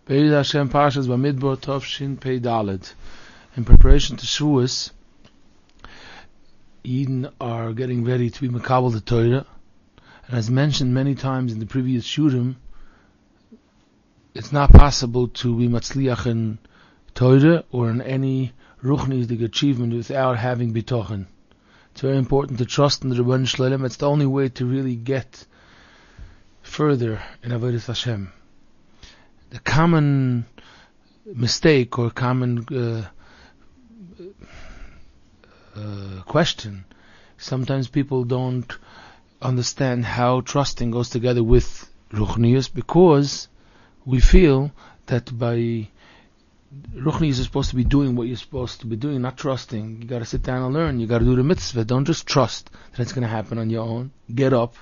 Be'ez Hashem Parshas Bamidbar Tov Shin Pei Daled. In preparation to Shavuos, Yidden are getting ready to be Makabel the Torah. And as mentioned many times in the previous Shurim, it's not possible to be Matzliach in Torah or in any Ruchniyus achievement without having Bitachon. It's very important to trust in the Rebbeinu Shalom. It's the only way to really get further in Avodas Hashem. The common mistake or common question, sometimes people don't understand how trusting goes together with Ruchniyus, because we feel that by Ruchniyus is supposed to be doing what you're supposed to be doing, not trusting. You got to sit down and learn. You got to do the mitzvah. Don't just trust that it's going to happen on your own. Get up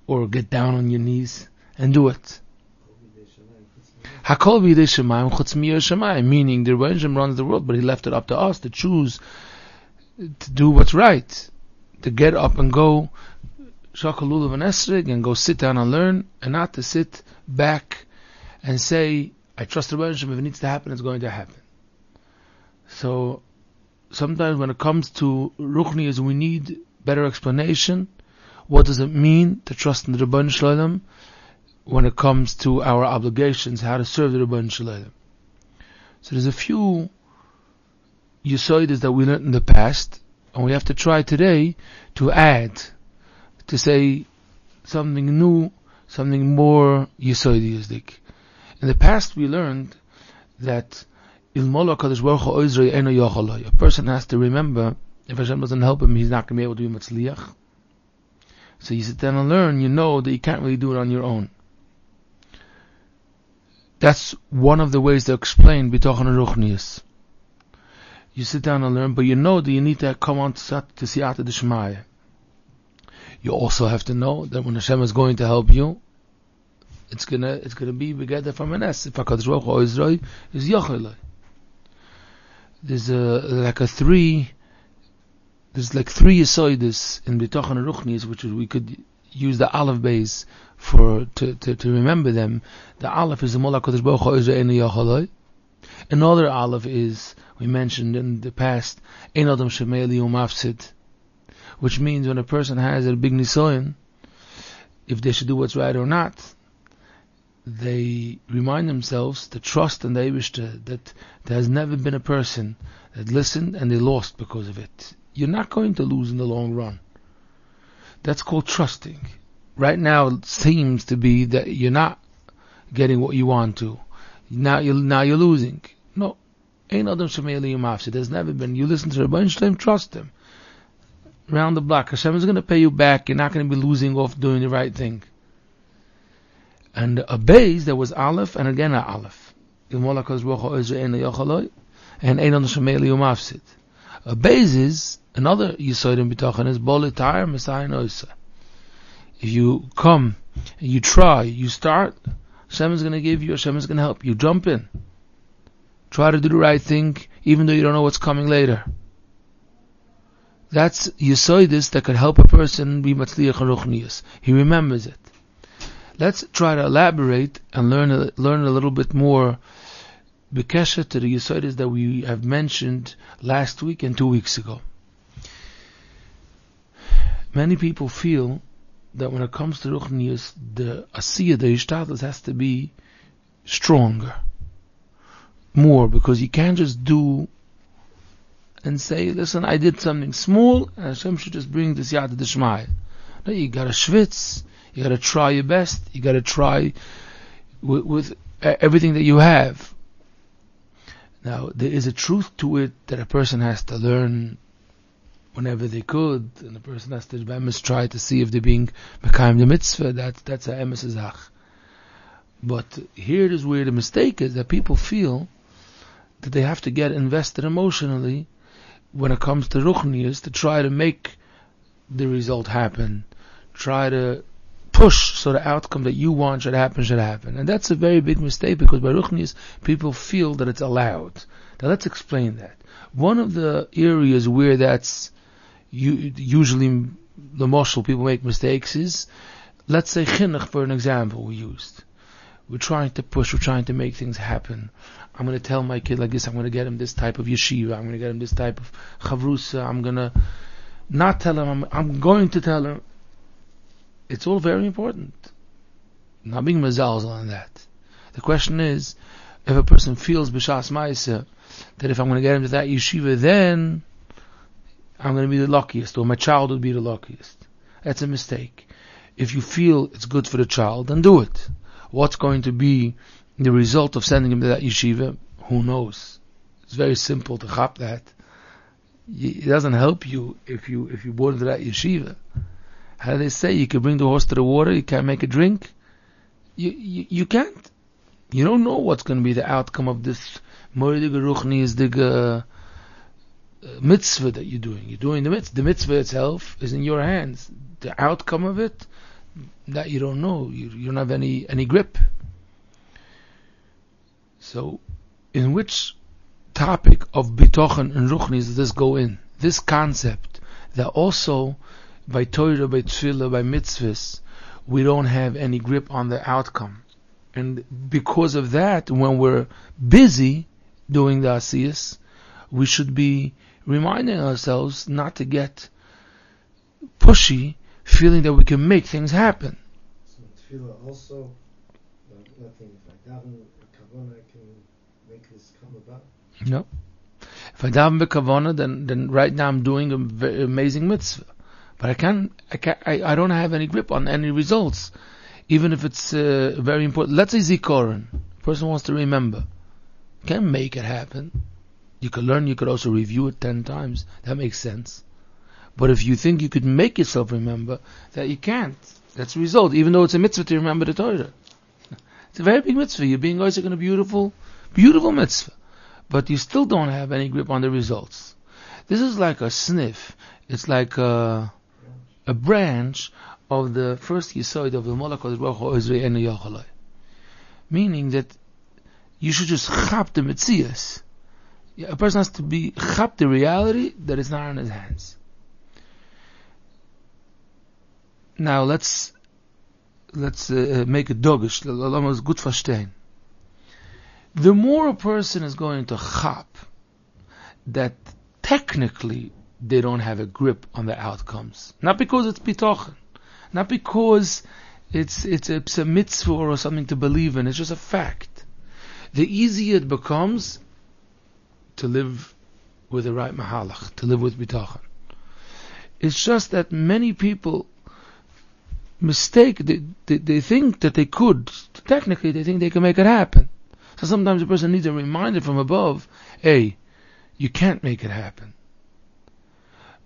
or get down on your knees and do it. Hakol b'yidei Shemayim chutz mi'yirei Shemayim, meaning the Rebbeinu runs the world, but he left it up to us to choose to do what's right, to get up and go shakal lulav and esrig and go sit down and learn, and not to sit back and say, I trust the Rebbeinu. If it needs to happen, it's going to happen. So sometimes when it comes to Ruchniyus, we need better explanation. What does it mean to trust in the Rebbeinu Shalom when it comes to our obligations, how to serve the Rebbeinu Shalom? So there's a few Yesodis that we learned in the past, and we have to try today to add, to say something new, something more Yesodistic. In the past we learned that a person has to remember, if Hashem doesn't help him, he's not going to be able to be Matzliach. So you sit down and learn, you know that you can't really do it on your own. That's one of the ways to explain Bitachon and Ruchniyus. You sit down and learn, but you know that you need to come on to Siyata D'Shmaya. You also have to know that when Hashem is going to help you, it's gonna be together from an S. If HaKadosh Baruch Hu is Yochelai. There's like three Yesodis in Bitachon and Ruchniyus, which we could use the Aleph base to remember them. The Aleph is the Mola HaKadosh Baruch Hu is Yochelai. Another Aleph is, we mentioned in the past, Ein Adam Shemei Li Umafsid, which means when a person has a big nisoyon, if they should do what's right or not, they remind themselves to trust in the Eibishter, that there has never been a person that listened and they lost because of it. You're not going to lose in the long run. That's called trusting. Right now it seems to be that you're not getting what you want to. Now you're losing. No. Ein Adam Shemei Li Umafsid. There's never been. You listen to the Rebbeinu Shalom, trust him. Round the block. Hashem is going to pay you back. You're not going to be losing off doing the right thing. And a base, there was Aleph, and again a Aleph. And Ein Adam Shemei Li Umafsid. A base is, another Yesod in Bitachon is, Bo L'Tayr M'Sayin Oisa. If you come, you try, you start, Hashem is going to give you, Hashem is going to help you. Jump in. Try to do the right thing, even though you don't know what's coming later. That's Yesodis that could help a person be Matzliach and Ruchniyus. He remembers it. Let's try to elaborate and learn a little bit more B'kesher to the Yesodis that we have mentioned last week and 2 weeks ago. Many people feel that when it comes to Ruchniyus, the Asiyah, the Ishtadlus has to be stronger, more, because you can't just do and say, listen, I did something small, and Hashem should just bring this Siyata D'Shmaya. No, you gotta schwitz, you gotta try your best, you gotta try with everything that you have. Now, there is a truth to it that a person has to learn whenever they could, and the person has to try to see if they're being mekayim the mitzvah. That's a emes zach. But here is where the mistake is, that people feel that they have to get invested emotionally when it comes to Ruchniyus to try to make the result happen, try to push so the outcome that you want should happen. And that's a very big mistake, because by Ruchniyus people feel that it's allowed. Now let's explain that. One of the areas where that's usually the moshel people make mistakes is, let's say chinuch for an example we used. We're trying to push, we're trying to make things happen. I'm going to tell my kid like this, I'm going to get him this type of yeshiva, I'm going to get him this type of chavrusa, I'm going to not tell him, I'm going to tell him. It's all very important. Not being mazalzal on that. The question is, if a person feels b'shas ma'aseh that if I'm going to get him to that yeshiva, then I'm going to be the luckiest, or my child would be the luckiest. That's a mistake. If you feel it's good for the child, then do it. What's going to be the result of sending him to that yeshiva? Who knows? It's very simple to chop that. It doesn't help you if you brought him to that yeshiva. How do they say? You can bring the horse to the water, you can't make it drink? You can't. You don't know what's going to be the outcome of this Ruchniyus mitzvah that you're doing. You're doing the mitzvah. The mitzvah itself is in your hands. The outcome of it, that you don't know. You don't have any grip. So, in which topic of Bitachon and Ruchniyus does this go in? This concept that also by Torah, by Tefillah, by mitzvahs, we don't have any grip on the outcome. And because of that, when we're busy doing the asiyas, we should be reminding ourselves not to get pushy, feeling that we can make things happen. So tefillah also, nothing if I daven kavanah can make this come about? No. If I daven b'kavanah, then right now I'm doing a very amazing mitzvah. But I don't have any grip on any results. Even if it's very important. Let's say zikaron. A person wants to remember. You can't make it happen. You could learn, you could also review it 10 times. That makes sense. But if you think you could make yourself remember, that you can't. That's the result, even though it's a mitzvah to remember the Torah. It's a very big mitzvah. You're being always in a beautiful, beautiful mitzvah. But you still don't have any grip on the results. This is like a sniff. It's like a branch of the first yesod of the Malach HaBaruch Hu Ezrei Enu Yachalai. Meaning that you should just chap the metzias. A person has to be chap the reality that is not in his hands. Now let's make a dogish. Lass uns gut verstehen. The more a person is going to chap that technically they don't have a grip on the outcomes, not because it's bitachon, not because it's a mitzvah or something to believe in. It's just a fact. The easier it becomes to live with the right mahalach, to live with bitachon. It's just that many people mistake. They think that they could. Technically, they think they can make it happen. So sometimes a person needs a reminder from above. Hey, you can't make it happen.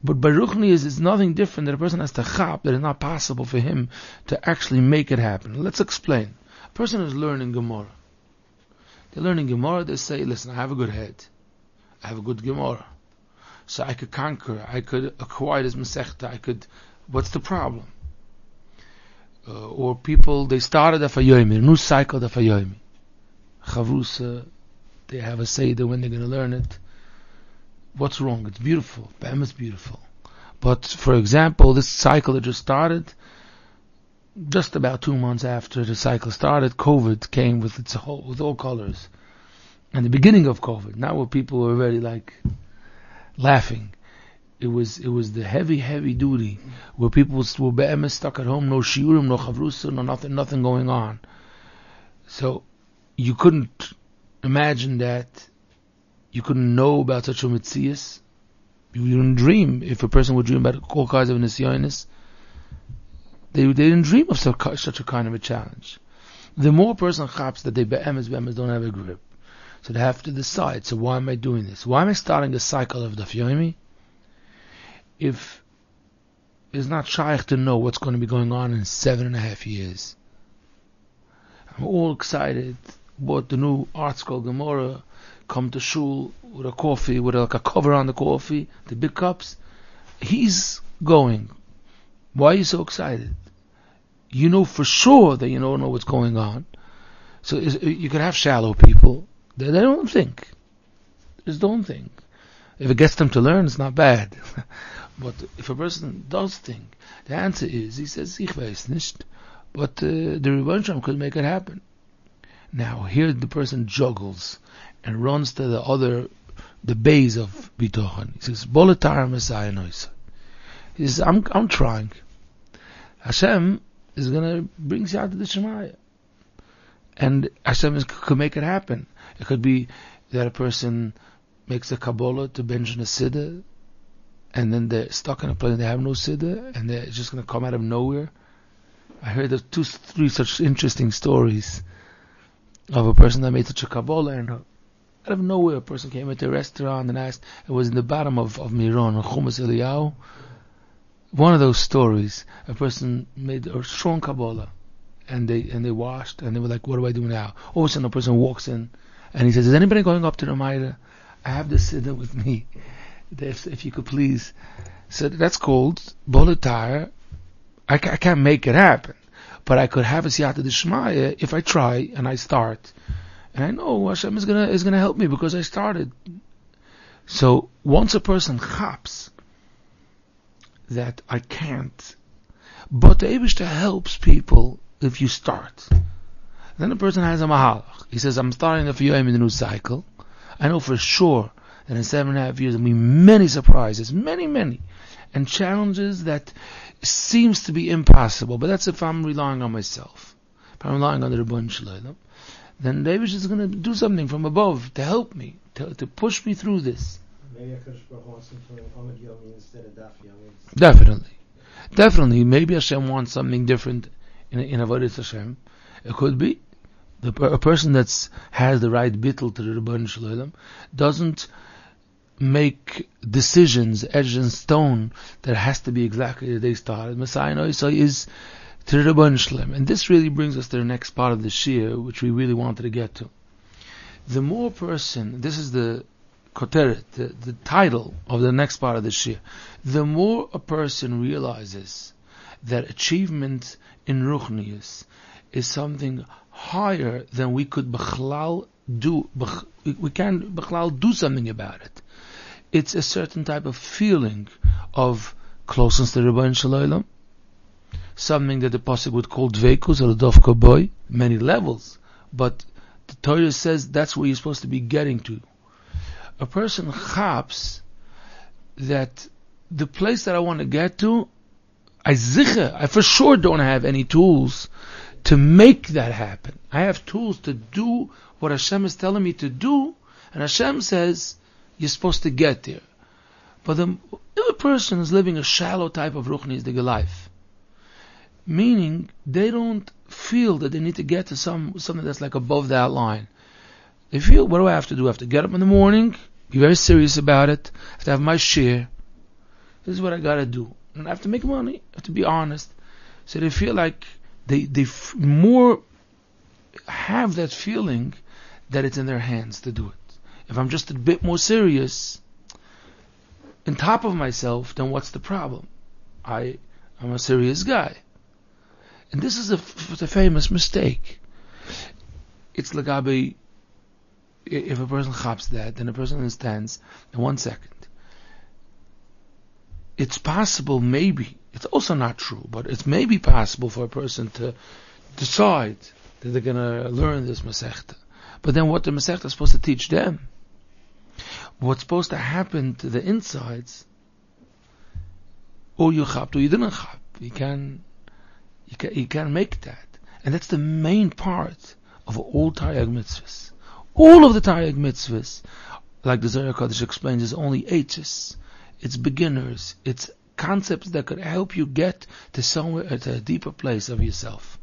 But by Ruchniyus is nothing different, that a person has to chap that it's not possible for him to actually make it happen. Let's explain. A person is learning Gemara. They're learning Gemara, they say, listen, I have a good head. I have a good Gemara. So I could conquer, I could acquire this Masechta, what's the problem? Or people, they started a Fayomi, a new cycle of Fayomi. Chavrusa, they have a Seder when they're going to learn it. What's wrong? It's beautiful. Bam is beautiful. But, for example, this cycle that just started, just about 2 months after the cycle started, COVID came with all colors. And the beginning of COVID, not where people were already like laughing. It was the heavy duty, where people were be'emes stuck at home, no shiurim, no chavrusa, no nothing going on. So, you couldn't imagine that. You couldn't know about such a mitzias. You didn't dream. If a person would dream about all kinds of nisyonis, they didn't dream of such a kind of a challenge. The more a person chaps that they be'emes don't have a grip, so they have to decide. So why am I doing this? Why am I starting a cycle of daf yomi? If it's not shaykh to know what's going to be going on in 7.5 years. I'm all excited. Bought the new art school Gemara. Come to shul with a coffee, with like a cover on the coffee, the big cups. He's going. Why are you so excited? You know for sure that you don't know what's going on. So you can have shallow people. They don't think. They just don't think. If it gets them to learn, it's not bad. But if a person does think, the answer is, he says, ich weiß nicht, but the Rebbe Shalom could make it happen. Now, here the person juggles and runs to the base of Bitachon. He says, Bolatar Messiah Noisa. He says, I'm trying. Hashem is going to bring you out to the Shemaya. And Hashem could make it happen. It could be that a person makes a Kabbalah to bench a Siddur, and then they're stuck in a place, they have no Siddur, and they're just going to come out of nowhere. I heard of 2-3 such interesting stories of a person that made such a Kabbalah, and out of nowhere a person came into a restaurant and asked, it was in the bottom of Miron, Chumas Eliyahu. One of those stories, a person made a strong Kabbalah, and they washed, and they were like, what do I do now? All of a sudden a person walks in, and he says, is anybody going up to the Maida? I have the Siddur with me. If you could please. So that's called Bolatar. I can't make it happen, but I could have a Siyata D'Shmaya if I try and I start, and I know Hashem is gonna help me because I started. So once a person chaps that I can't, but the Eibishter helps people if you start, then the person has a mahalach. He says, I'm starting a few in the new cycle. I know for sure that in 7.5 years there will be many surprises, many, and challenges that seems to be impossible. But that's if I'm relying on myself. If I'm relying on the Rebbeinu Shalom, then the Eibishter is going to do something from above to help me, to push me through this. Maybe I could want something Amid Yomi instead of Daf Yomi. Definitely. Maybe Hashem wants something different in Avodas Hashem. It could be. A person that has the right bittul to the Rebbeinu Shalom doesn't make decisions edged in stone that has to be exactly the day started. Messiah Noisa is to the Rebbeinu Shalom. And this really brings us to the next part of the Shir, which we really wanted to get to. The more person, this is the Koteret, the title of the next part of the Shir, the more a person realizes that achievement in Ruchniyus is something higher than we could Bechlal do. We can Bechlal do something about it. It's a certain type of feeling of closeness to the Rebbeinu Shalom, something that the Pasuk would call Dveikus or Dovka Boy, many levels, but the Torah says that's where you're supposed to be getting to. A person chaps that the place that I want to get to, I for sure don't have any tools to make that happen. I have tools to do what Hashem is telling me to do, and Hashem says you're supposed to get there. But if a person is living a shallow type of Ruchniyus life, meaning they don't feel that they need to get to something that's like above that line. They feel, what do I have to do? I have to get up in the morning, be very serious about it, I have to have my share. This is what I gotta do. And I have to make money, I have to be honest. So they feel like they more have that feeling that it's in their hands to do it. If I'm just a bit more serious, on top of myself, then what's the problem? I'm a serious guy. And this is a famous mistake. It's lagabe, if a person chaps that, then a person understands in 1 second. It's possible, maybe, it's also not true, but it's maybe possible for a person to decide that they're going to learn this Masechta. But then what the Masechta is supposed to teach them, what's supposed to happen to the insides, or you chapped or you didn't chap. You can't make that. And that's the main part of all Taryag mitzvahs. All of the Taryag mitzvahs, like the Zohar Kodesh explains, is only H's. It's beginners. It's concepts that could help you get to somewhere at a deeper place of yourself.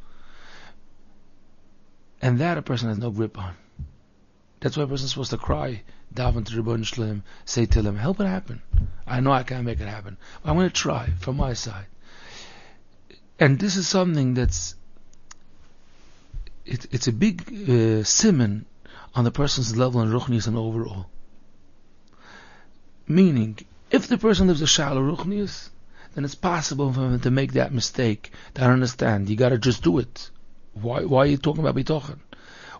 And that a person has no grip on. That's why a person is supposed to cry, daven to Rebbeinu Shalom, say to him, help it happen. I know I can't make it happen, but I'm going to try from my side. And this is something it's a big siman on the person's level in Ruchniyus and overall. Meaning, if the person lives a shallow Ruchniyus, then it's possible for him to make that mistake. I don't understand. You got to just do it. Why are you talking about Bitachon?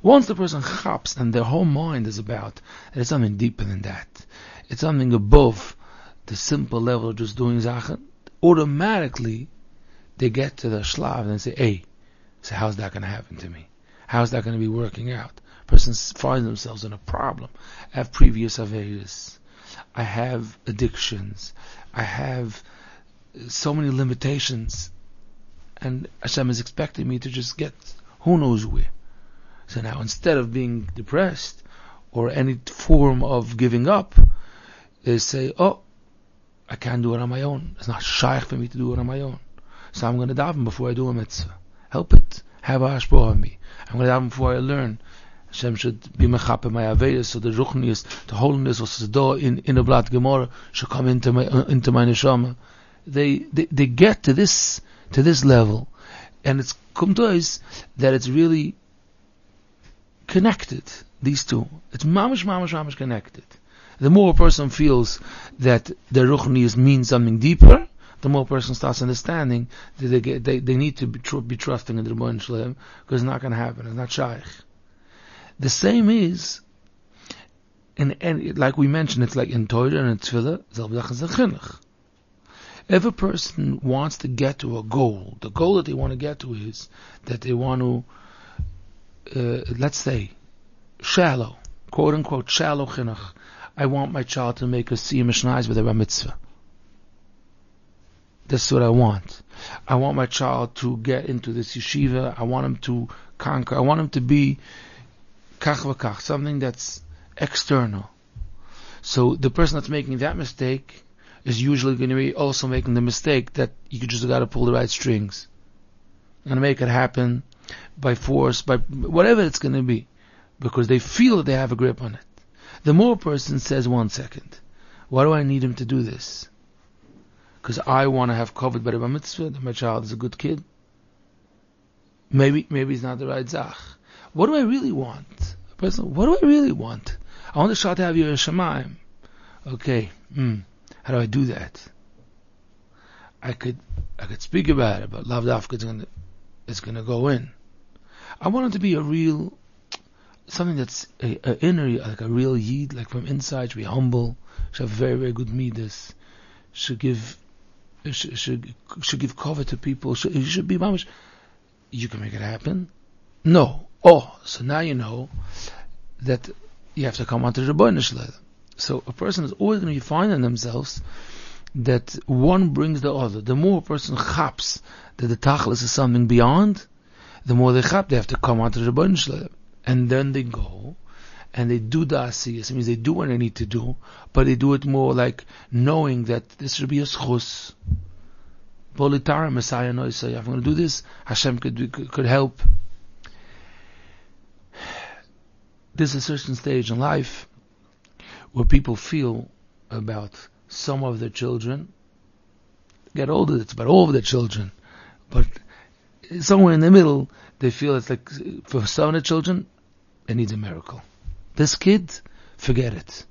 Once the person chaps and their whole mind is about, there's something deeper than that. It's something above the simple level of just doing Zachen. Automatically, they get to the shlav and say, hey, so how's that going to happen to me? How's that going to be working out? Persons find themselves in a problem. I have previous avedas. I have addictions. I have so many limitations. And Hashem is expecting me to just get who knows where. So now, instead of being depressed or any form of giving up, they say, oh, I can't do it on my own. It's not shaykh for me to do it on my own. So I'm going to daven before I do a mitzvah. Help it. Have a hashpah on me. I'm going to daven before I learn. Hashem should be mechape my avedas, so the Ruchniyus, the holiness was in a blat Gemara should come into my neshama. They get to this level, and it's come to us that it's really connected. These two, it's mamish connected. The more a person feels that the Ruchniyus means something deeper, the more a person starts understanding that they need to be trusting in the Rebbeinu Shalom, because it's not going to happen. It's not shaykh. The same is, like we mentioned, it's like in Torah and in Tefillah. If a person wants to get to a goal, the goal that they want to get to is that they want to, let's say, shallow, quote unquote, shallow chinuch. I want my child to make a siyum mishnayos with a bar mitzvah. That's what I want. I want my child to get into this yeshiva. I want him to conquer. I want him to be kach v'kach, something that's external. So the person that's making that mistake is usually going to be also making the mistake that you just got to pull the right strings. You're going to make it happen by force, by whatever it's going to be, because they feel that they have a grip on it. The more a person says, 1 second, why do I need him to do this? Because I want to have covered by the bar mitzvah, that my child is a good kid. Maybe he's not the right zach. What do I really want? What do I really want? I want the child to have your shamayim. Okay, how do I do that? I could speak about it, but lav dafka it's gonna go in. I want it to be a real, something that's a inner, like a real yid, like from inside, should be humble, should have very, very good midas, should give cover to people, should be mamish. You can make it happen? No. Oh, so now you know that you have to come onto the Rebbeinu Shalom. So a person is always going to be finding themselves that one brings the other. The more a person chaps that the tachlis is something beyond, the more they chap, they have to come onto the Rebbeinu Shalom. And then they go and they do the asiyas. It means they do what they need to do, but they do it more like knowing that this should be a schus. Bolitara Messiah knows, if I'm going to do this, Hashem could help. There's a certain stage in life where people feel about some of their children. Get older, it's about all of their children. But somewhere in the middle, they feel it's like, for some of the children, it needs a miracle. This kid, forget it.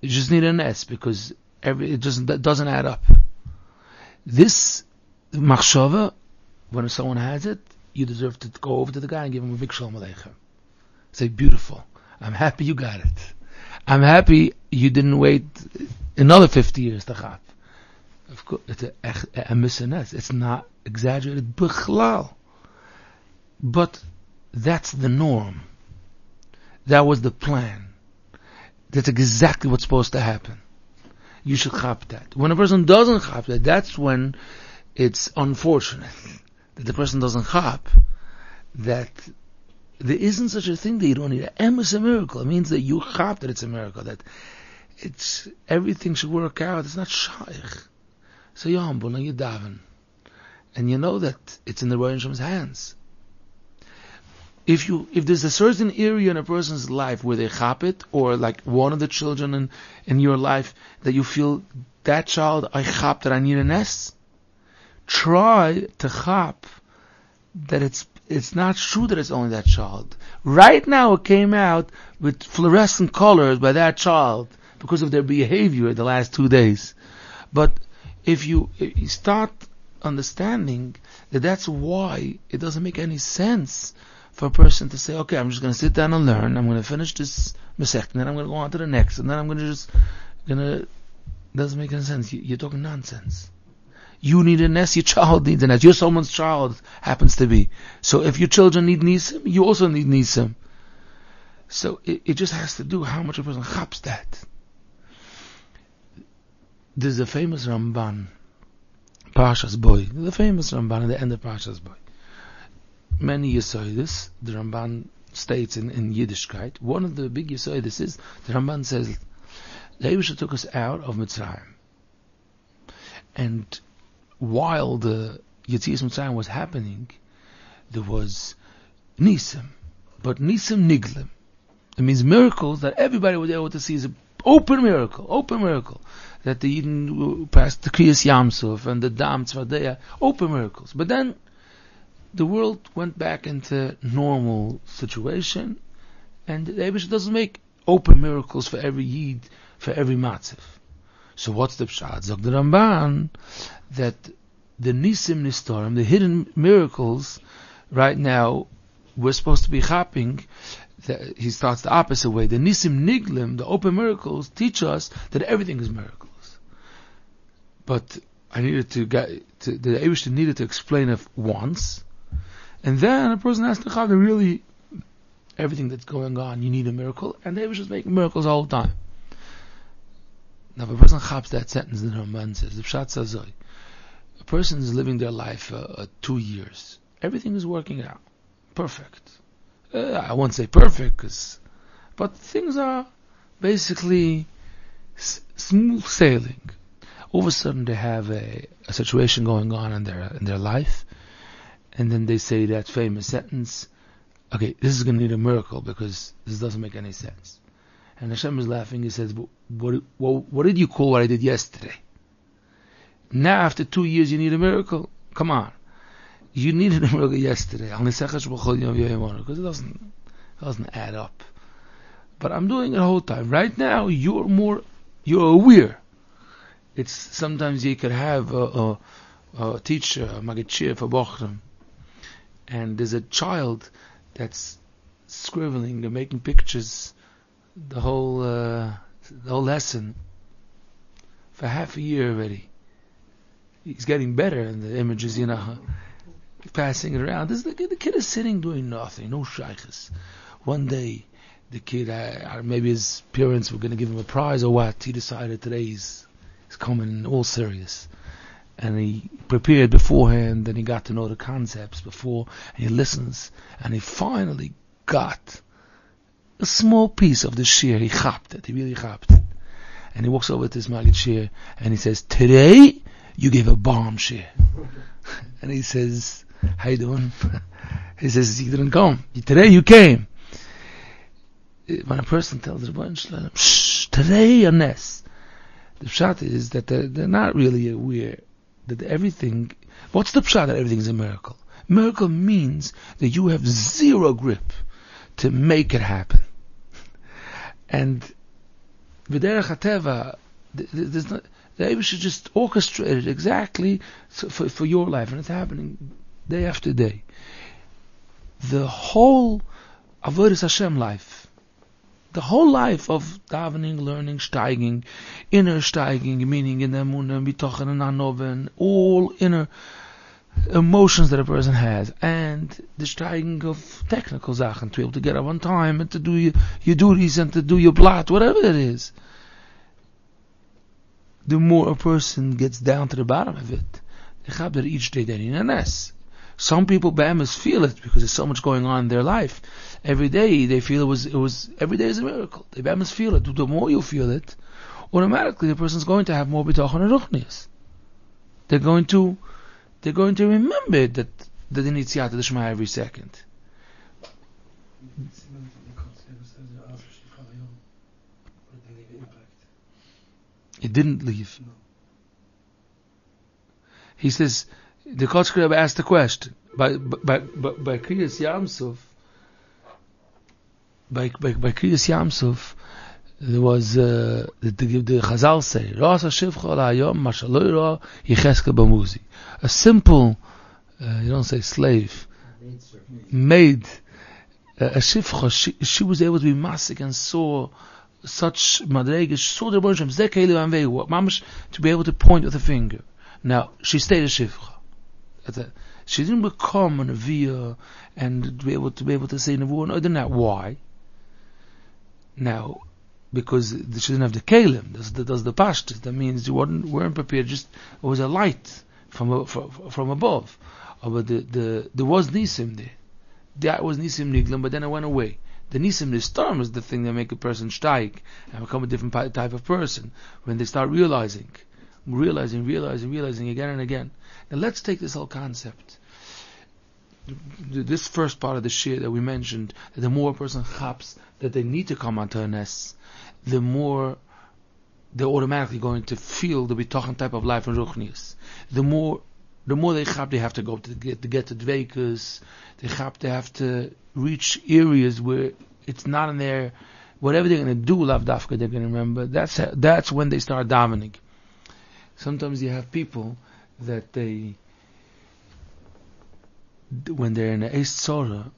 You just need an S, because that doesn't add up. This machshava, when someone has it, you deserve to go over to the guy and give him a big shalom aleichem. Say, beautiful. I'm happy you got it. I'm happy you didn't wait another 50 years to chap. Of course, it's a misiness. It's not exaggerated. Bichlal. But that's the norm. That was the plan. That's exactly what's supposed to happen. You should chap that. When a person doesn't chap that, that's when it's unfortunate that the person doesn't chap that there isn't such a thing that you don't need. Is a miracle. It means that you chap that it's a miracle, that it's everything should work out. It's not shaykh. So you're humble and you daven, and you know that it's in the Rebbeinu Shalom's hands. If there's a certain area in a person's life where they chap it, or like one of the children in your life that you feel that child, I chap that I need a nest, try to chap that it's not true that it's only that child. Right now it came out with fluorescent colors by that child because of their behavior the last 2 days. But if you start understanding that that's why it doesn't make any sense for a person to say, okay, I'm just going to sit down and learn, I'm going to finish this masech, and then I'm going to go on to the next, and then I'm going to doesn't make any sense. You're talking nonsense. You need a nest, your child needs a nest. You're someone's child, happens to be. So if your children need nisim, you also need nisim. So it just has to do how much a person chaps that. There's a famous Ramban, Parshas Boy. The famous Ramban at the end of Parshas Boy. Many Yesoidis, the Ramban states in Yiddishkeit. One of the big Yesoidis is, the Ramban says, the Eibusha took us out of Mitzrayim. And while the Yetzias Mitzrayim was happening, there was Nisim. But Nisim Niglim. It means miracles that everybody was able to see is an open miracle. That the Yidden passed the Kriyas Yamsuf and the Dam Tzvadeya, open miracles. But then the world went back into normal situation, and the Eibusha doesn't make open miracles for every Yid, for every Matziv. So what's the pshat? Zog the Ramban that the Nisim Nistorim, the hidden miracles, right now we're supposed to be chapping. He starts the opposite way. The Nisim Niglim, the open miracles, teach us that everything is miracles. But I needed the Eibusha needed to explain it once, and then a person has to have really everything that's going on. You need a miracle, and the Eibusha is making miracles all the time. Now, if a person chaps that sentence, the Ramban says, the Pshat Sazoi, a person is living their life 2 years. Everything is working out. Perfect. I won't say perfect, but things are basically smooth sailing. All of a sudden they have a situation going on in their life, and then they say that famous sentence, okay, this is going to need a miracle because this doesn't make any sense. And Hashem is laughing. He says, what did you call what I did yesterday? Now after 2 years you need a miracle? Come on. You needed a miracle yesterday. Because it doesn't add up. But I'm doing it the whole time. Right now you're aware. It's sometimes you could have a teacher, a magachir for Bochum, and there's a child that's scribbling and making pictures the whole lesson for half a year already. He's getting better in the images, passing it around. The kid is sitting doing nothing, no shaykhs. One day, the kid, maybe his parents were going to give him a prize or what. He decided today he's coming all serious. And he prepared beforehand, and he got to know the concepts before, and he listens, and he finally got a small piece of the shir. He chapped it. He really chapped it. And he walks over to his Maggid shir, and he says, today, you gave a bomb shir. And he says, how you doing? He says, you didn't come. Today you came. When a person tells the bunch, today a nest. The pshat is that they're not really aware that everything. What's the pshat that everything is a miracle? Miracle means that you have zero grip to make it happen. And v'derech hateva, the Eibusha just orchestrated exactly for your life, and it's happening day after day. The whole avodas Hashem life, the whole life of davening, learning, steiging, inner steiging, meaning in the emunah, bitachon and anova, all inner emotions that a person has, and the steiging of technical sachen, to be able to get up on time and to do your duties and to do your blot, whatever it is. The more a person gets down to the bottom of it, they have that each day they need a nest. Some people be'emes feel it because there's so much going on in their life. Every day they feel it was every day is a miracle. They be'emes feel it. The more you feel it, automatically the person's going to have more bitachon and ruchniyus. They're going to remember that they need siyata d'shmaya every second. It didn't leave. No. He says, the Kotzker Rebbe asked the question by Kriyas Yamsuf. By Kriyas Yamsuf, there was the Chazal say, Ras Hashivcha La'ayom Mashaloira Yicheskel Bamuzi. A simple, you don't say slave, maid, a shivcha. She was able to be masik and saw such madregish, saw the Rebbe Shem Zeh Keilu Anvei, mamash, to be able to point with a finger. Now, she stayed a shivcha. She didn't become an aviyah and be able to say nevuah. No, other than that, why? Now, because she didn't have the kalim. That's the pashtus. That means you weren't prepared. Just it was a light from above. But there was nisim there. That was nisim niglam, but then it went away. The nisim nistarm is the thing that make a person steig and become a different type of person when they start realizing again and again. Now let's take this whole concept. This first part of the shir that we mentioned, that the more a person chaps that they need to come onto a nes, the more they're automatically going to feel the bitachon type of life in Ruchniyus. The more they chap, they have to go to get to dveikus. They have to reach areas where it's not in their, whatever they're going to do, lav dafka, they're going to remember. That's when they start davening. Sometimes you have people that when they're in a Eis Tzora,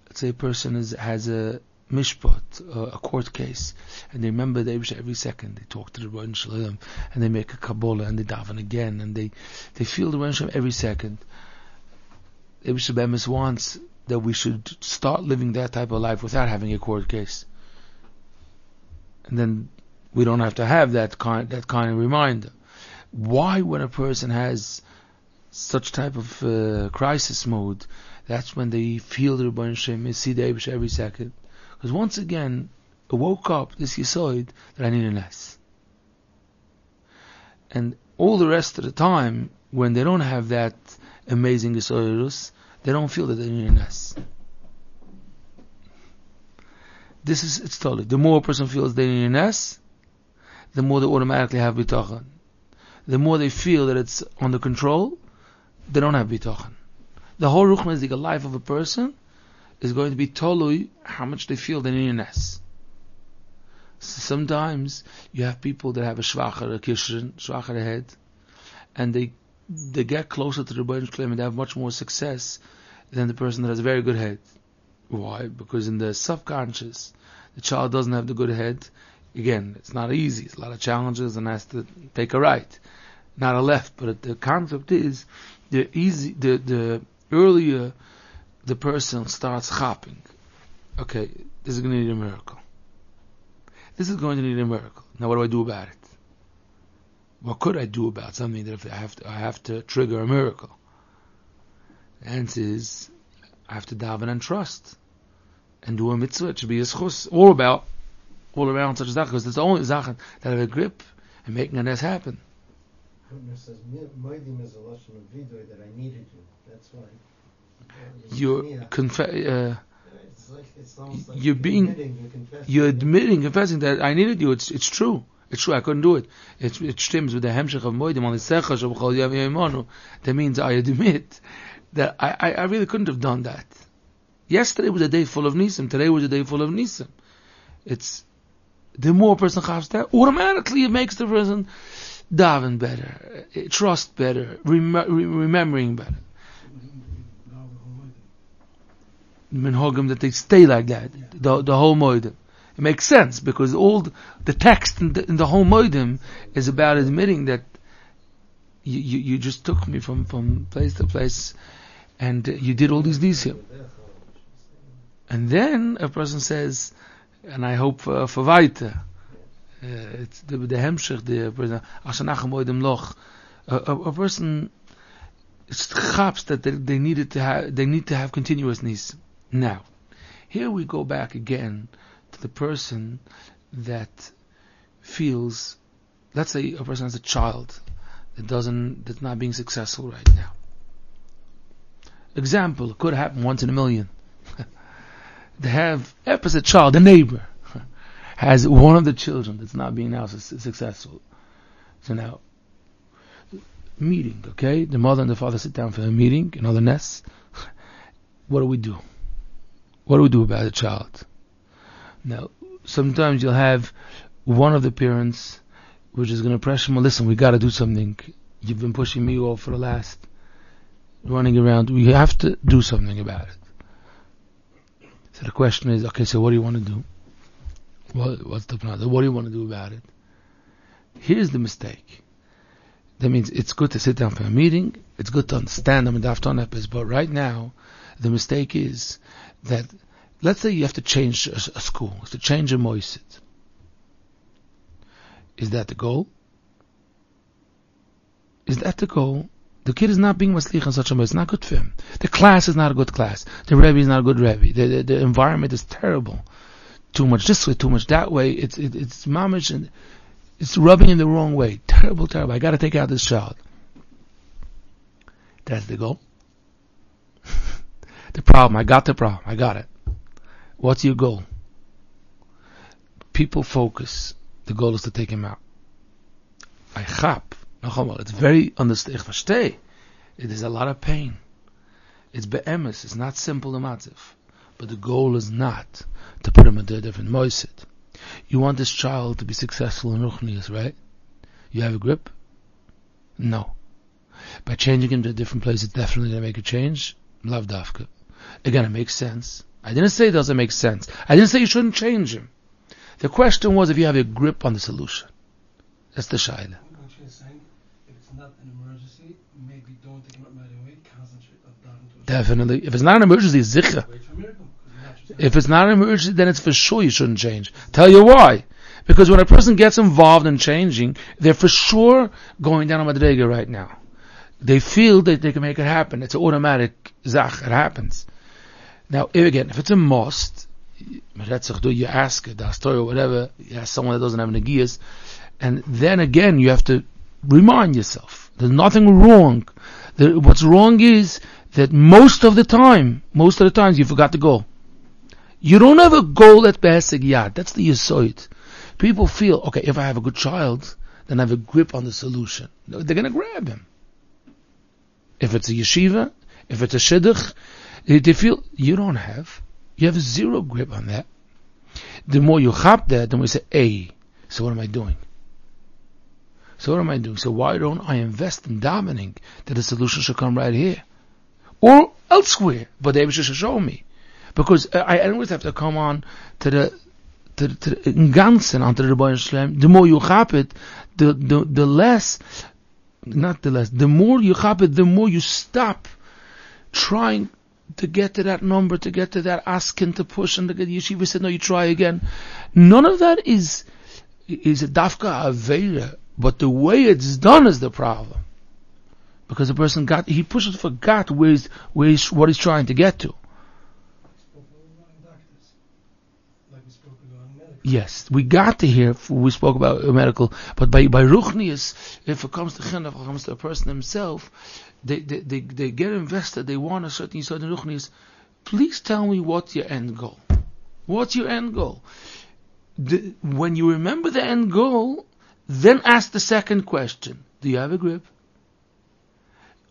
let's say a person has a mishpat, a court case, and they remember the Eibush every second. They talk to the Rebbeinu Shalom, and they make a Kabbalah, and they daven again, and they feel the Rebbeinu Shalom every second. Eibush Bemis wants that we should start living that type of life without having a court case, and then we don't have to have that kind of reminder. Why, when a person has such type of crisis mode, that's when they feel the Rebbeinu Shalom, they see the Eibush every second. Because once again, I woke up this Yisoid that I need a nes. And all the rest of the time, when they don't have that amazing Yisoidus, they don't feel that they need a nes. It's totally. The more a person feels they need a nes, the more they automatically have bitachon. The more they feel that it's under control, they don't have bitachon. The whole ruchnizik life of a person is going to be tolui how much they feel they need a nes. So sometimes you have people that have a schwacher head, and they get closer to the Rebbeinu Shalom and they have much more success than the person that has a very good head. Why? Because in the subconscious, the child doesn't have the good head. Again, it's not easy. It's a lot of challenges and has to take a right, not a left. But the concept is the earlier the person starts chopping. Okay, this is going to need a miracle. This is going to need a miracle. Now what do I do about it? What could I do about something that if I have to trigger a miracle? The answer is, I have to daven and trust. And do a mitzvah. It should be a schus. All around such a zach, because it's the only zach that have a grip and making a nes happen. It says, Moedim is a lashon of vidoy that I needed you. That's why. You're admitting, confessing that I needed you. It's true. It's true. I couldn't do it. It stems with the hemshech of moedim on the sechash of chol yav yemonu. That means I admit that I really couldn't have done that. Yesterday was a day full of nisim. Today was a day full of nisim. It's the more a person has that, automatically it makes the person daven better, trust better, remembering better. Minhagim that they stay like that, the whole moedim. It makes sense because all the text in the whole moedim is about admitting that you just took me from place to place, and you did all these nisim. And then a person says, and I hope for weiter. It's the hemshech, the person ashanach moedim loch. A person chaps that they need to have continuous nisim. Now, here we go back again to the person that feels, let's say a person has a child that's not being successful right now. Example, it could happen once in a million. They have opposite child, the neighbor, has one of the children that's not being now successful. So now, meeting, okay? The mother and the father sit down for a meeting, another nest. What do we do? What do we do about the child? Now, sometimes you'll have one of the parents which is going to pressure him, listen, we got to do something. You've been pushing me off for the last, running around. We have to do something about it. So the question is, okay, so what do you want to do? What's the plan? What do you want to do about it? Here's the mistake. That means it's good to sit down for a meeting. It's good to understand them and dafton. But right now, the mistake is that, let's say you have to change a school, to change a moisit. Is that the goal? Is that the goal? The kid is not being maslich on such a moisit. It's not good for him. The class is not a good class. The rebbe is not a good rebbe. The environment is terrible. Too much this way, too much that way. It's mamish, and it's rubbing him the wrong way. Terrible, terrible. I got to take out this child. That's the goal. The problem. I got the problem. I got it. What's your goal? People focus. The goal is to take him out. I chap. It's very understood. Ich verstehe. It is a lot of pain. It's be'emes. It's not simple matziv. But the goal is not to put him into a different moiset. You want this child to be successful in Ruchniyus, right? You have a grip? No. By changing him to a different place, it's definitely going to make a change. Lav dafka. Again, it makes sense. I didn't say it doesn't make sense. I didn't say you shouldn't change him. The question was if you have a grip on the solution. That's the shaila. If it's not an emergency, maybe don't take him out right away, concentrate on that. Definitely. If it's not an emergency, it's zichra. Wait for a miracle. If it's not an emergency, then it's for sure you shouldn't change. Tell you why. Because when a person gets involved in changing, they're for sure going down a madrega right now. They feel that they can make it happen. It's an automatic zach. It happens. Now, if it's a must, you ask the story or whatever, you ask someone that doesn't have negias, and then again you have to remind yourself there's nothing wrong. What's wrong is that most of the times you forgot the goal. You don't have a goal at Be'eseg Yad. That's the Yisoid. People feel, okay, if I have a good child, then I have a grip on the solution. They're going to grab him. If it's a yeshiva, if it's a shidduch, they feel, you have zero grip on that. The more you chap that, the more you say, hey, so what am I doing? So why don't I invest in davening that the solution should come right here? Or elsewhere, but they should show me. Because I always have to come on to the Ganzen, onto the Rebbeinu Shalom. The more you chap it, the more you chap it, the more you stop trying to get to that number, to get to that asking to push, and the yeshiva said, no, you try again. None of that is a dafka aveira, but the way it's done is the problem. Because the person forgot what he's trying to get to. Yes, we got to hear, we spoke about medical, but by Ruchniyus, if it comes to chinuch, if it comes to a person himself, they get invested, they want a certain Yisod in Ruchniyus. Please tell me what's your end goal. What's your end goal? When you remember the end goal, then ask the second question. Do you have a grip?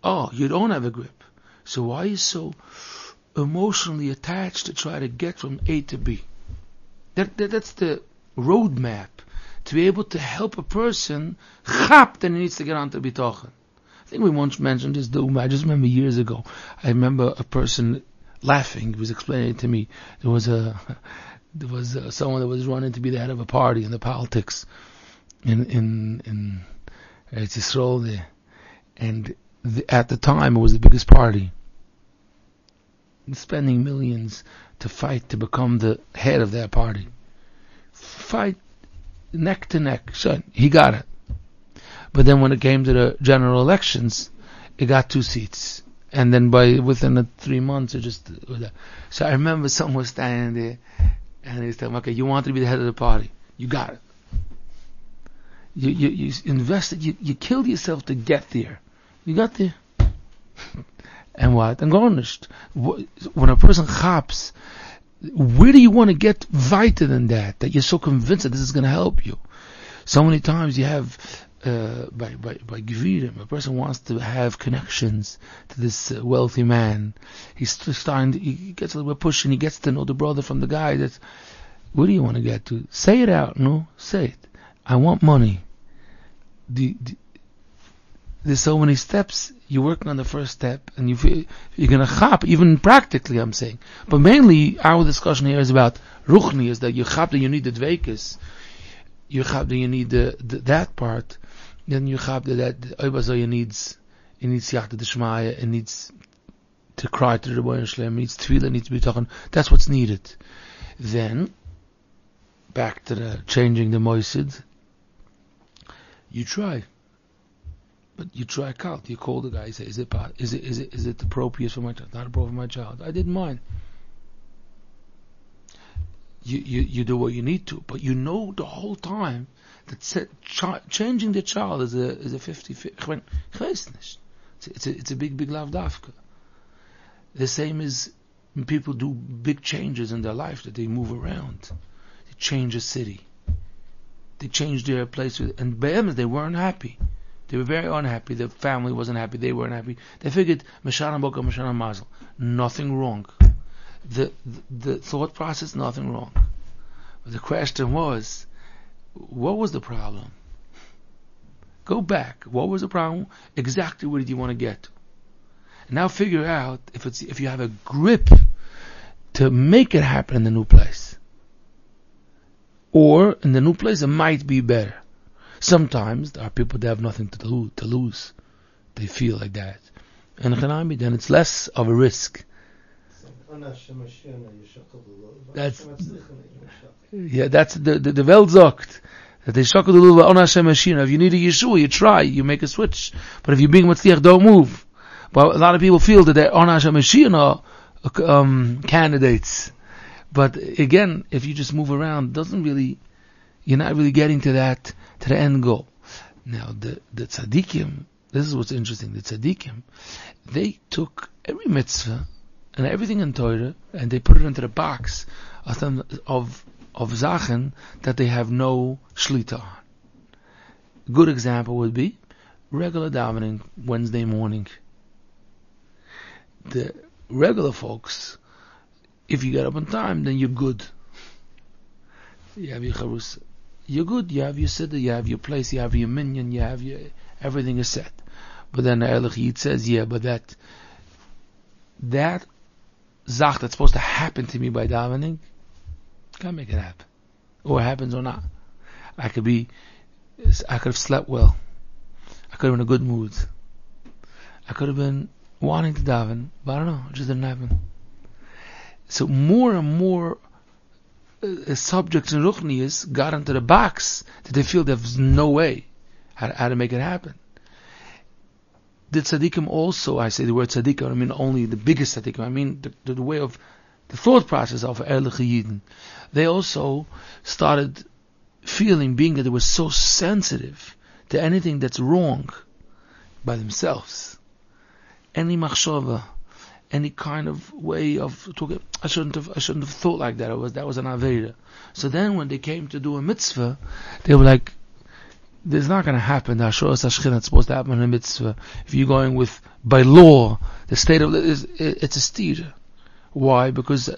Oh, you don't have a grip. So why are you so emotionally attached to try to get from A to B? That's the roadmap to be able to help a person chap that he needs to get onto Bitachon. I think we once mentioned this. I just remember years ago. I remember a person laughing. He was explaining to me there was someone that was running to be the head of a party in the politics in Eretz Yisrael there, and at the time it was the biggest party, spending millions to fight to become the head of that party. Fight neck to neck. So he got it. But then when it came to the general elections, it got 2 seats. And then within 3 months, it just... So I remember someone was standing there, and he was telling me, okay, you want to be the head of the party. You got it. You invested, you killed yourself to get there. You got there. And what? And garnished. When a person chaps, where do you want to get weiter than that you're so convinced that this is going to help you? So many times you have, by Gevirim, a person wants to have connections to this wealthy man. He gets a little bit pushing, he gets to know the brother from the guy. Where do you want to get to? Say it out, no? Say it. I want money. There's so many steps. You're working on the first step, and you're going to chap, even practically, I'm saying. But mainly, our discussion here is about Ruchniyus, that you chap, that you need the dveikus, you chap, that you need that part. then you have that Oibazaya needs Yachta D'Shmaya, it needs to cry to the Rebbeinu Shalom, needs Tefillah, needs Bitachon. That's what's needed. Then, back to the changing the Moisid, you try. But you try out. You call the guy, you say, is it appropriate for my child? Not appropriate for my child. I didn't mind. You do what you need to, but you know the whole time that changing the child is a 50-50. It's a big lav dafka. The same as when people do big changes in their life, that they move around. They change a city. They change their place, and be'emes, they weren't happy. They were very unhappy. Their family wasn't happy. They weren't happy. They figured, Mashana Boka, Mashana Mazel. Nothing wrong. The thought process, nothing wrong. But the question was, what was the problem? Go back. What was the problem? Exactly where did you want to get to? And now figure out if you have a grip to make it happen in the new place. Or in the new place it might be better. Sometimes there are people that have nothing to lose. They feel like that. And then it's less of a risk. That's the Welt sagt that they shakel the lulav on Hashem Mashiach. If you need a Yeshua, you try, you make a switch. But if you're being Matzliach, don't move. But a lot of people feel that they're on Hashem Mashiach candidates. But again, if you just move around, you're not really getting to the end goal. Now the tzaddikim, this is what's interesting. The tzaddikim, they took every mitzvah and everything in Torah, and they put it into the box of Zachen that they have no shlita on. A good example would be regular davening Wednesday morning. The regular folks, if you get up on time, then you're good. You have your charus, you're good. You have your siddur, you have your place, you have your minyan, you have everything is set. But then the Erlich Yid says, yeah, but that zach that's supposed to happen to me by davening, can't make it happen. Or it happens or not. I could have slept well. I could have been in a good mood. I could have been wanting to daven, but I don't know, it just didn't happen. So more and more subjects in Ruchniyus got into the box that they feel there's no way how to make it happen. The tzaddikim also, I say the word tzaddikim, I don't mean only the biggest tzaddikim, I mean the way of the thought process of Erlich Yidden. They also started being that they were so sensitive to anything that's wrong by themselves. Any machshava, any kind of way of talking, I shouldn't have thought like that. That was an aveda. So then when they came to do a mitzvah, they were like, "This is not going to happen. The Ashuras Hashchin is supposed to happen in a mitzvah. If you're going with by law, the state of it's a steer. Why? Because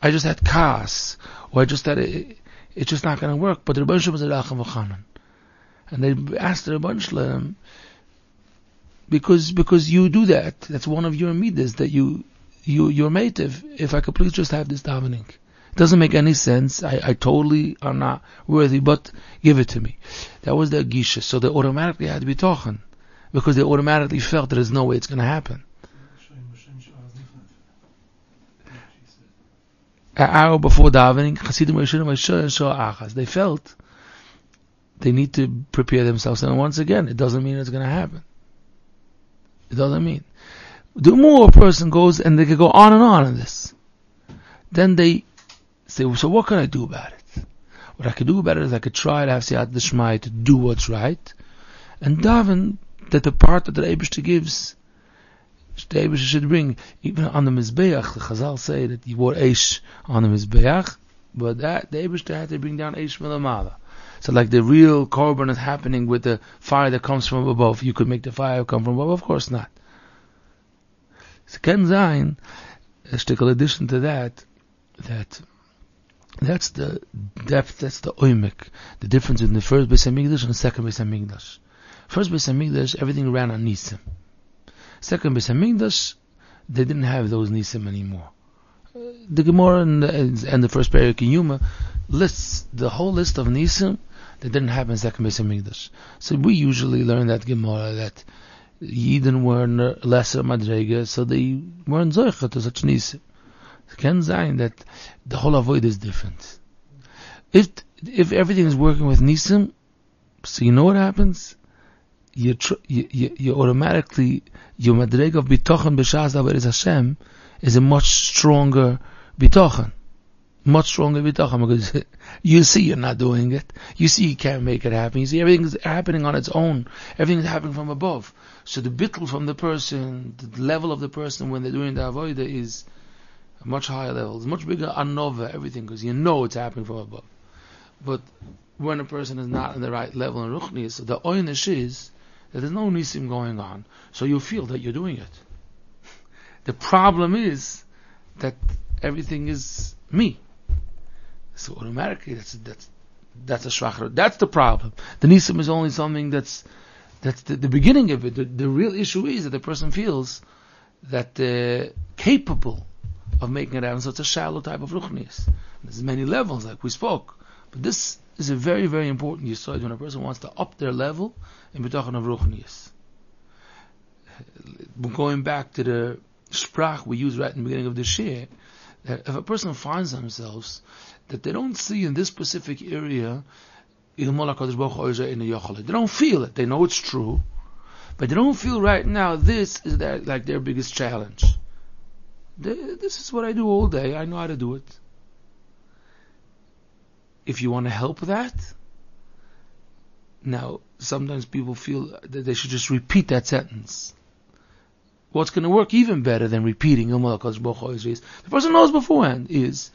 I just had kas, or I just had it's just not going to work." But the Rebbeinu Shalom was a rachem v'chanan, and they asked the Rebbeinu Shalom, because you do that. That's one of your midas that you're native. If I could please just have this davening. It doesn't make any sense. I totally are not worthy, but give it to me. That was their gisha. So they automatically had to be talking, because they automatically felt that there's no way it's going to happen. An hour before davening, they felt they need to prepare themselves. And once again, it doesn't mean it's going to happen. It doesn't mean. The more a person goes, and they can go on and on in this, then they say, so what can I do about it? What I could do about it is I could try to have siyat d'shmaya to do what's right, and daven that the part that the Eibishter gives, the Eibishter should bring. Even on the Mizbeach, the Chazal say that you wore Eish on the Mizbeach, but that the Eibishter had to bring down Eish Milamala. So like the real korban is happening with the fire that comes from above. You could make the fire come from above? Of course not. So Ken Zayin, a shtickle addition to that's the depth, that's the oimik, the difference in the first Beis HaMikdash and the second Beis HaMikdash. First Beis HaMikdash, everything ran on Nisim. Second Beis HaMikdash, they didn't have those Nisim anymore. The Gemara and the first parak in Yuma lists the whole list of nisim that didn't happen in second Beis Hamikdash. So we usually learn that Gemara that Yidden were lesser madrega, so they weren't zoicha to such nisim. It can sein that the whole avoid is different. If everything is working with nisim, so you know what happens? You automatically, your madrega of Bitachon b'shas avodas Hashem is a much stronger Bitachon. Much stronger Bitachon, because you see you're not doing it. You see you can't make it happen. You see everything is happening on its own. Everything is happening from above. So the bittul from the person, the level of the person when they're doing the avodah is a much higher level. It's much bigger anova, everything, because you know it's happening from above. But when a person is not in the right level in Ruchniyus, the oynish is that there's no nisim going on, so you feel that you're doing it. The problem is that everything is me. So automatically that's a shvachar. That's the problem. The nisim is only something that's the beginning of it. The real issue is that the person feels that they're capable of making it happen. So it's a shallow type of ruchniyus. There's many levels, like we spoke. But this is a very, very important yesod when a person wants to up their level in Bitachon of ruchniyus. Going back to the sprach we used right in the beginning of the shir, that if a person finds themselves that they don't see in this specific area, they don't feel it. They know it's true, but they don't feel right now this is their biggest challenge. This is what I do all day. I know how to do it. If you want to help that, now sometimes people feel that they should just repeat that sentence. What's going to work even better than repeating the person knows beforehand is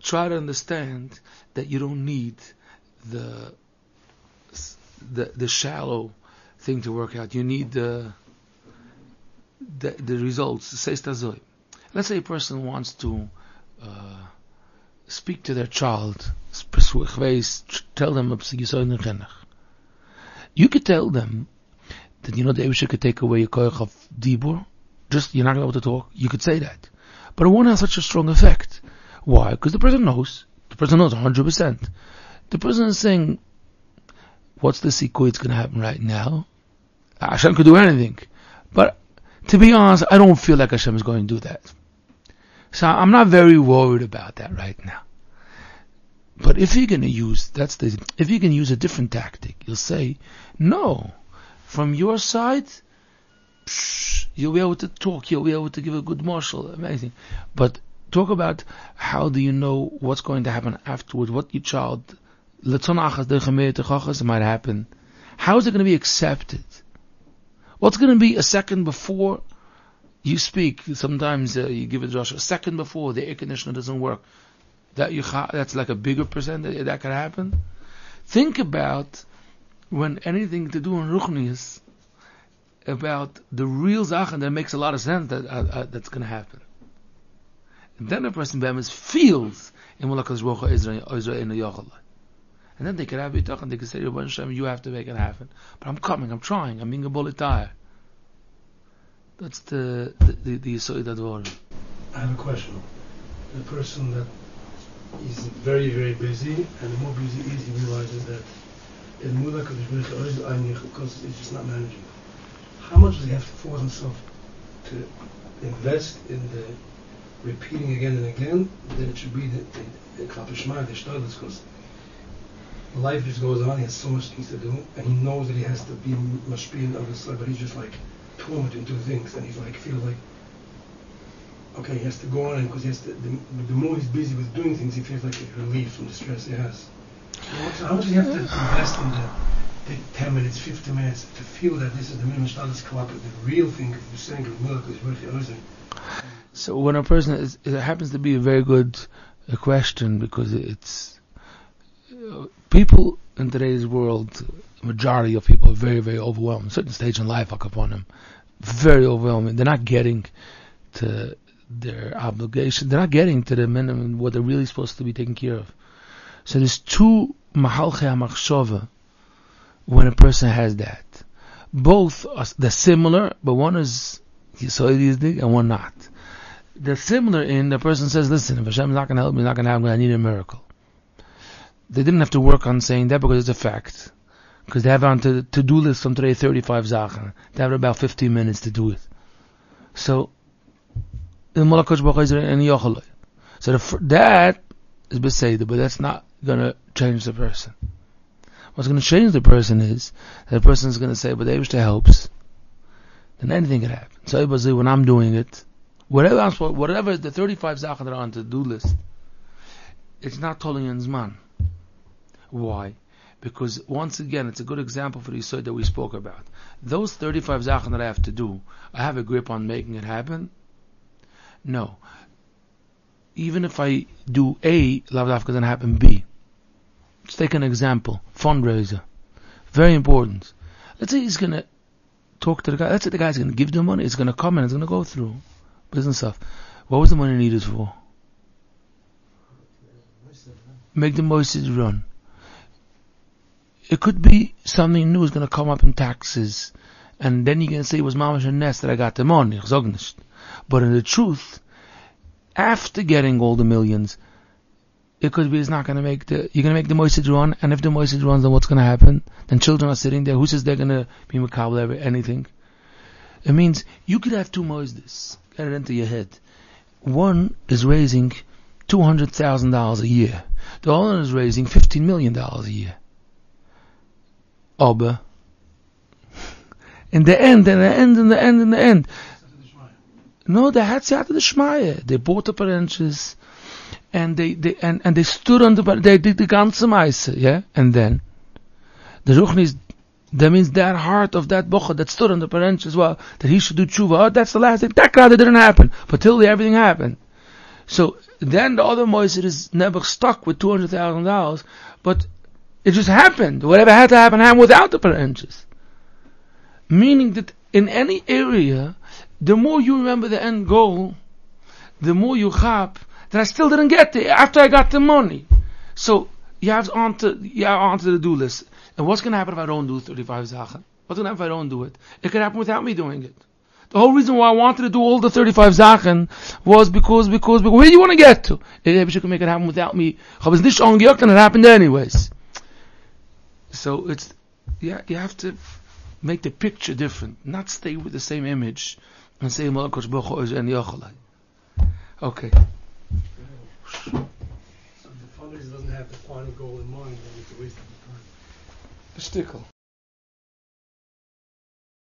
try to understand that you don't need the shallow thing to work out. You need the results. Let's say a person wants to speak to their child, tell them you could tell them that the Eibusher could take away your koyach of dibur. Just you're not able to talk. You could say that, but it won't have such a strong effect. Why? Because the person knows. The person knows 100%. The person is saying, "What's the sikui? It's going to happen right now. Hashem could do anything, but to be honest, I don't feel like Hashem is going to do that. So I'm not very worried about that right now." But if you're going to use if you can use a different tactic, you'll say, "No, from your side, you'll be able to talk. You'll be able to give a good marshal, amazing. But talk about how do you know what's going to happen afterwards? What your child might happen? How is it going to be accepted? What's going to be a second before you speak? Sometimes you give a drush a second before the air conditioner doesn't work. That's like a bigger percent that could happen. Think about when anything to do in Ruchniyus about the real Zachen that makes a lot of sense that's going to happen. And then a person be'emes feels in Mulaka's Rocha Israel in the Yochel. And then they can have Bitachon, they can say, Rabban Shem, you have to make it happen. But I'm coming, I'm trying, I'm being a bullet tire. That's the Yisod Advar. I have a question. The person that is very, very busy, and the more busy he is, he realizes that because he's just not managing. How much does he have to force himself to invest in the repeating again and again, that it should be the Klapishma, the Shtadlis, because life just goes on, he has so much things to do, and he knows that he has to be mashpil of the side, but he's just like torn into things, and he's like, feels like, okay, he has to go on, and because he has to, the more he's busy with doing things, he feels like a relief from the stress he has. So how much do you have to invest in the 10 minutes, 50 minutes, to feel that this is the minimum Shtadlis Klap, the real thing, if you're saying of milk is worth the. So when a person it happens to be a very good question, because it's people in today's world, majority of people are very, very overwhelmed. Certain stage in life, upon them, very overwhelming. They're not getting to their obligation. They're not getting to the minimum what they're really supposed to be taken care of. So there's two mahalchei hamachshava when a person has that. Both they're similar, but one is Yisodiyizdik and one not. they're similar in the person says, listen, if Hashem's not going to help me, not going to help me, I need a miracle. They didn't have to work on saying that because it's a fact. Because they have on to-do list from today 35 Zachen. They have about 15 minutes to do it. So, so that is Beseder, but that's not going to change the person. What's going to change the person is that the person is going to say, but the Eibishter helps, then anything can happen. So when I'm doing it, whatever the 35 Zachen that are on the to-do list, it's not Tolin and Zman. Why? Because once again, it's a good example for the Yisod that we spoke about. Those 35 Zachen that I have to do, I have a grip on making it happen? No. Even if I do A, Lavdafka doesn't happen B. Let's take an example. Fundraiser. Very important. Let's say he's going to talk to the guy. Let's say the guy's going to give the money. It's going to come and it's going to go through. Business stuff. What was the money needed for? Make the message run. It could be something new is going to come up in taxes. And then you're going to say it was mamash and nest that I got the money. But in the truth, after getting all the millions, it could be it's not going to make you're going to make the message run, and if the message runs, then what's going to happen? Then children are sitting there. Who says they're going to be makabel anything? It means you could have two mosdes. Get it into your head. One is raising $200,000 a year. The other one is raising $15 million a year. Aber in the end. No, they had Siyata D'Shmaya. They bought the parenches, and they stood on they did the ganze Meise, yeah? And then, the Ruchniyus, that means that heart of that bocha that stood on the parenches as well, that he should do tshuva. Oh, that's the last thing. That crowd didn't happen. But till everything happened. So, then the other Moise is never stuck with $200,000, but it just happened. Whatever had to happen happened without the parenches. Meaning that in any area, the more you remember the end goal, the more you chap that I still didn't get there after I got the money. So you have onto the do list. And what's going to happen if I don't do 35 Zachen? What's going to happen if I don't do it? It could happen without me doing it. The whole reason why I wanted to do all the 35 Zachen was because where do you want to get to? If you can make it happen without me, I was nicht angejagt and it happened anyways. So you have to make the picture different, not stay with the same image and say Malakosh Baruch is and Yachalai. Okay. So the fundraiser doesn't have the final goal in mind, then it's a waste of the time. The shtickle.